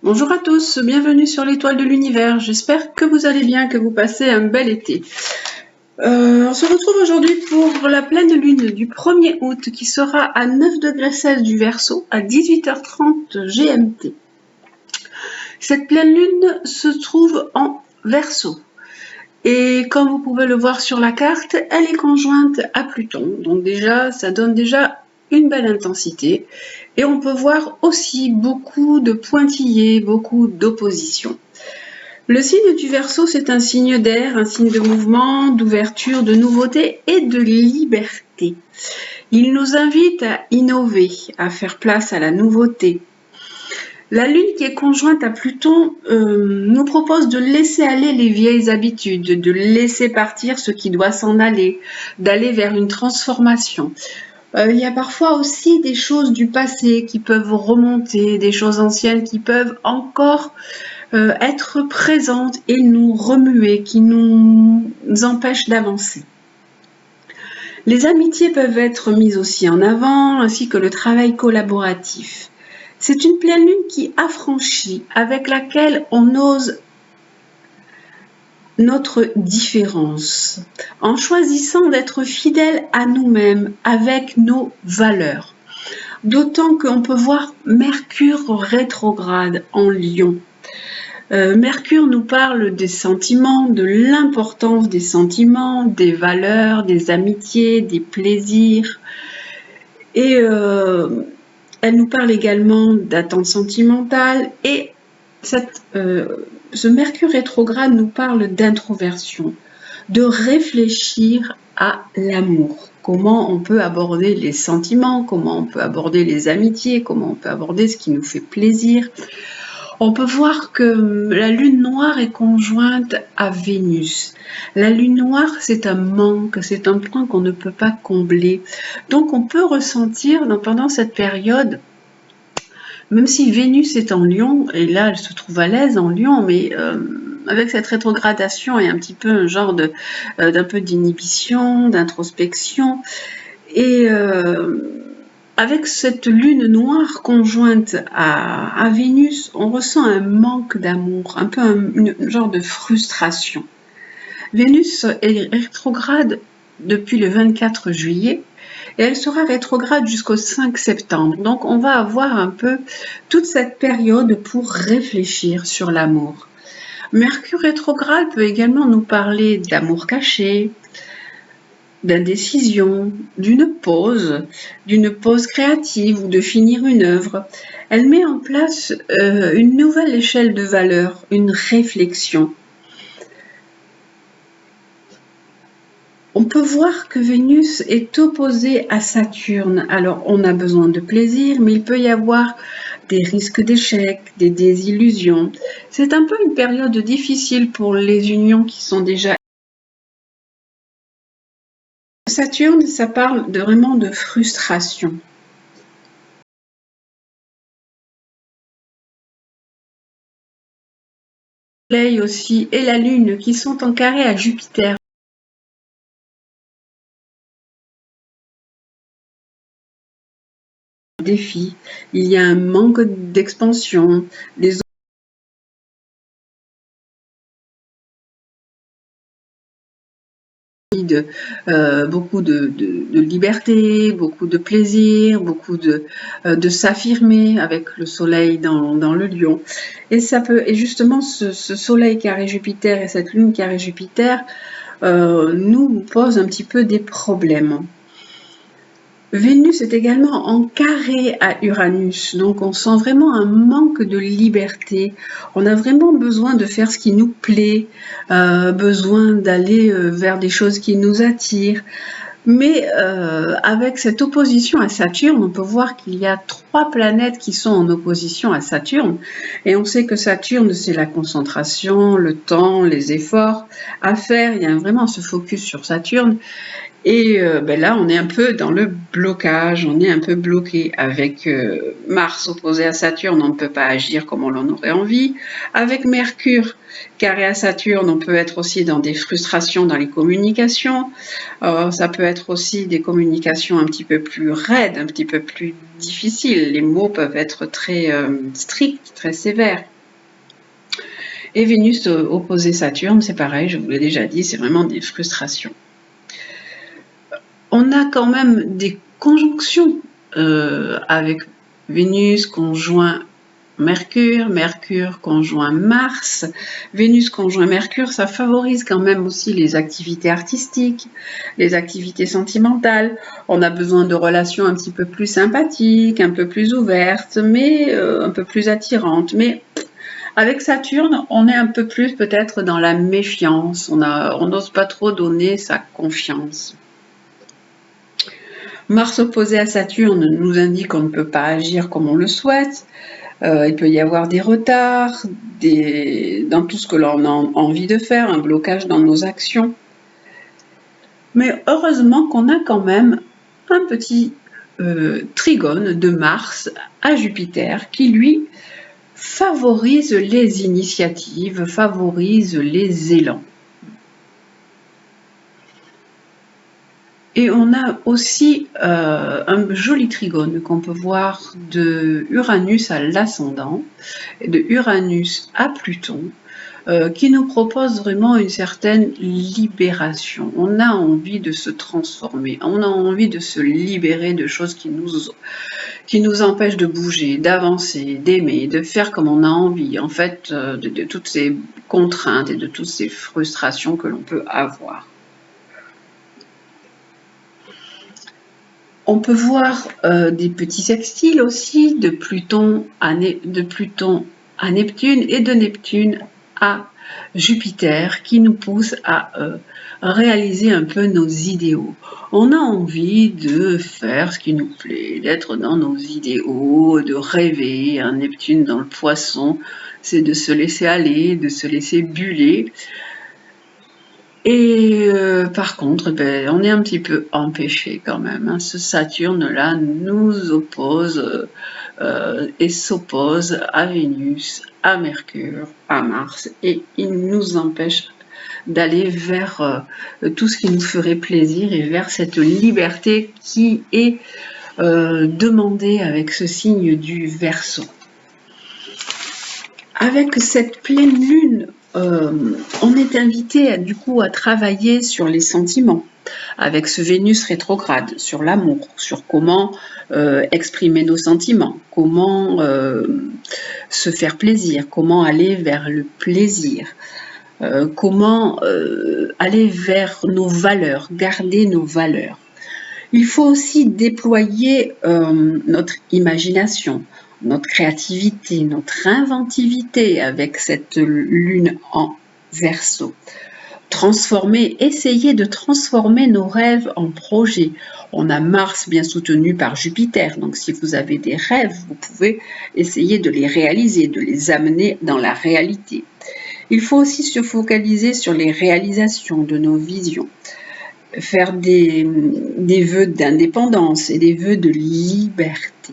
Bonjour à tous, bienvenue sur l'étoile de l'univers. J'espère que vous allez bien, que vous passez un bel été. On se retrouve aujourd'hui pour la pleine lune du 1er août qui sera à 9,16 du Verseau à 18h30 GMT. Cette pleine lune se trouve en Verseau. Et comme vous pouvez le voir sur la carte, elle est conjointe à Pluton. Donc déjà, ça donne déjà une belle intensité. Et on peut voir aussi beaucoup de pointillés, beaucoup d'opposition. Le signe du Verseau, c'est un signe d'air, un signe de mouvement, d'ouverture, de nouveauté et de liberté. Il nous invite à innover, à faire place à la nouveauté. La Lune qui est conjointe à Pluton nous propose de laisser aller les vieilles habitudes, de laisser partir ce qui doit s'en aller, d'aller vers une transformation. Il y a parfois aussi des choses du passé qui peuvent remonter, des choses anciennes qui peuvent encore être présentes et nous remuer, qui nous empêchent d'avancer. Les amitiés peuvent être mises aussi en avant, ainsi que le travail collaboratif. C'est une pleine lune qui affranchit, avec laquelle on ose notre différence, en choisissant d'être fidèle à nous-mêmes avec nos valeurs. D'autant qu'on peut voir Mercure rétrograde en Lion. Mercure nous parle des sentiments, de l'importance des sentiments, des valeurs, des amitiés, des plaisirs. Et elle nous parle également d'attente sentimentale. Et ce Mercure rétrograde nous parle d'introversion, de réfléchir à l'amour. Comment on peut aborder les sentiments, comment on peut aborder les amitiés, comment on peut aborder ce qui nous fait plaisir. On peut voir que la lune noire est conjointe à Vénus. La lune noire, c'est un manque, c'est un point qu'on ne peut pas combler. Donc on peut ressentir pendant cette période, même si Vénus est en Lion, et là elle se trouve à l'aise en Lion, mais avec cette rétrogradation et un petit peu un genre d'un peu d'inhibition, d'introspection, et avec cette lune noire conjointe à Vénus, on ressent un manque d'amour, un peu un genre de frustration. Vénus est rétrograde depuis le 24 juillet et elle sera rétrograde jusqu'au 5 septembre. Donc on va avoir un peu toute cette période pour réfléchir sur l'amour. Mercure rétrograde peut également nous parler d'amour caché, d'indécision, d'une pause créative ou de finir une œuvre. Elle met en place une nouvelle échelle de valeurs, une réflexion. On peut voir que Vénus est opposée à Saturne. Alors, on a besoin de plaisir, mais il peut y avoir des risques d'échec, des désillusions. C'est un peu une période difficile pour les unions qui sont déjà. Saturne, ça parle vraiment de frustration. Le Soleil aussi et la Lune qui sont en carré à Jupiter. Défi, il y a un manque d'expansion, les beaucoup de liberté, beaucoup de plaisir, beaucoup de s'affirmer avec le soleil dans le lion. Et justement ce soleil carré Jupiter et cette lune carré Jupiter nous pose un petit peu des problèmes. Vénus est également en carré à Uranus, donc on sent vraiment un manque de liberté. On a vraiment besoin de faire ce qui nous plaît, besoin d'aller vers des choses qui nous attirent. Mais avec cette opposition à Saturne, on peut voir qu'il y a 3 planètes qui sont en opposition à Saturne. Et on sait que Saturne, c'est la concentration, le temps, les efforts à faire. Il y a vraiment ce focus sur Saturne. Et là, on est un peu dans le blocage, on est un peu bloqué. Avec Mars opposé à Saturne, on ne peut pas agir comme on en aurait envie. Avec Mercure carré à Saturne, on peut être aussi dans des frustrations dans les communications. Ça peut être aussi des communications un petit peu plus raides, un petit peu plus difficiles. Les mots peuvent être très stricts, très sévères. Et Vénus opposé Saturne, c'est pareil, je vous l'ai déjà dit, c'est vraiment des frustrations. On a quand même des conjonctions avec Vénus conjoint Mercure, Mercure conjoint Mars, Vénus conjoint Mercure, ça favorise quand même aussi les activités artistiques, les activités sentimentales. On a besoin de relations un petit peu plus sympathiques, un peu plus ouvertes, mais un peu plus attirantes. Mais avec Saturne, on est un peu plus peut-être dans la méfiance, on n'ose pas trop donner sa confiance. Mars opposé à Saturne nous indique qu'on ne peut pas agir comme on le souhaite. Il peut y avoir des retards dans tout ce que l'on a envie de faire, un blocage dans nos actions. Mais heureusement qu'on a quand même un petit trigone de Mars à Jupiter qui, lui, favorise les initiatives, favorise les élans. Et on a aussi un joli trigone qu'on peut voir de Uranus à l'ascendant et de Uranus à Pluton qui nous propose vraiment une certaine libération. On a envie de se transformer, on a envie de se libérer de choses qui nous empêchent de bouger, d'avancer, d'aimer, de faire comme on a envie, en fait, de toutes ces contraintes et de toutes ces frustrations que l'on peut avoir. On peut voir des petits sextiles aussi de Pluton à Neptune et de Neptune à Jupiter qui nous poussent à réaliser un peu nos idéaux. On a envie de faire ce qui nous plaît, d'être dans nos idéaux, de rêver. Un Neptune dans le Poisson, c'est de se laisser aller, de se laisser buller. Et par contre, on est un petit peu empêché quand même. Hein. Ce Saturne-là nous oppose et s'oppose à Vénus, à Mercure, à Mars, et il nous empêche d'aller vers tout ce qui nous ferait plaisir et vers cette liberté qui est demandée avec ce signe du Verseau. Avec cette pleine lune, on est invité du coup à travailler sur les sentiments, avec ce Vénus rétrograde, sur l'amour, sur comment exprimer nos sentiments, comment se faire plaisir, comment aller vers le plaisir, comment aller vers nos valeurs, garder nos valeurs. Il faut aussi déployer notre imagination, notre créativité, notre inventivité avec cette lune en Verseau. Essayer de transformer nos rêves en projets. On a Mars bien soutenu par Jupiter, donc si vous avez des rêves, vous pouvez essayer de les réaliser, de les amener dans la réalité. Il faut aussi se focaliser sur les réalisations de nos visions. Faire des vœux d'indépendance et des vœux de liberté.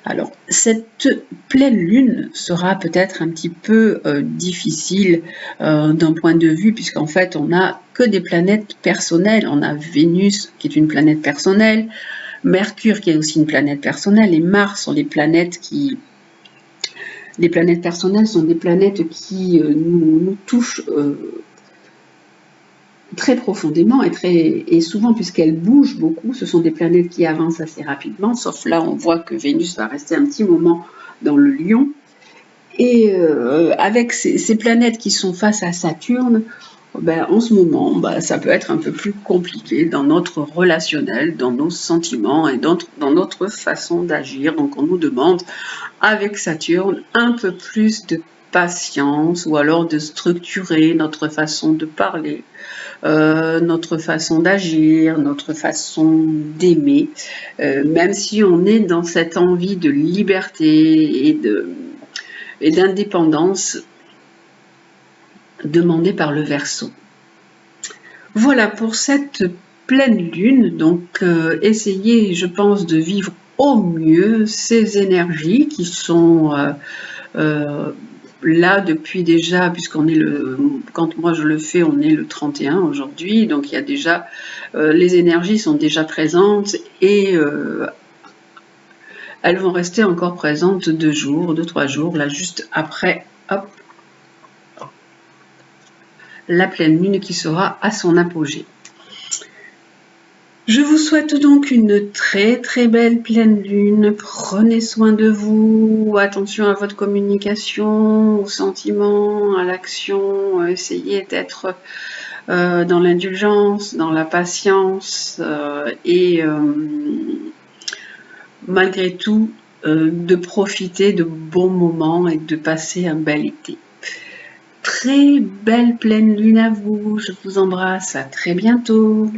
Alors, cette pleine lune sera peut-être un petit peu difficile d'un point de vue, puisqu'en fait, on n'a que des planètes personnelles. On a Vénus, qui est une planète personnelle, Mercure, qui est aussi une planète personnelle, et Mars sont les planètes qui... Les planètes personnelles sont des planètes qui nous touchent très profondément et souvent puisqu'elles bougent beaucoup, ce sont des planètes qui avancent assez rapidement, sauf là on voit que Vénus va rester un petit moment dans le Lion. Et avec ces planètes qui sont face à Saturne, en ce moment, ça peut être un peu plus compliqué dans notre relationnel, dans nos sentiments et dans notre façon d'agir. Donc on nous demande avec Saturne un peu plus de patience ou alors de structurer notre façon de parler, notre façon d'agir, notre façon d'aimer, même si on est dans cette envie de liberté et d'indépendance demandée par le Verseau. Voilà pour cette pleine lune, donc essayez, je pense, de vivre au mieux ces énergies qui sont là depuis déjà, quand moi je le fais, on est le 31 aujourd'hui, donc il y a déjà, les énergies sont déjà présentes et elles vont rester encore présentes 2 jours, 2-3 jours, là juste après, hop, la pleine lune qui sera à son apogée. Je vous souhaite donc une très très belle pleine lune. Prenez soin de vous, attention à votre communication, aux sentiments, à l'action. Essayez d'être dans l'indulgence, dans la patience et malgré tout de profiter de bons moments et de passer un bel été. Très belle pleine lune à vous. Je vous embrasse. À très bientôt.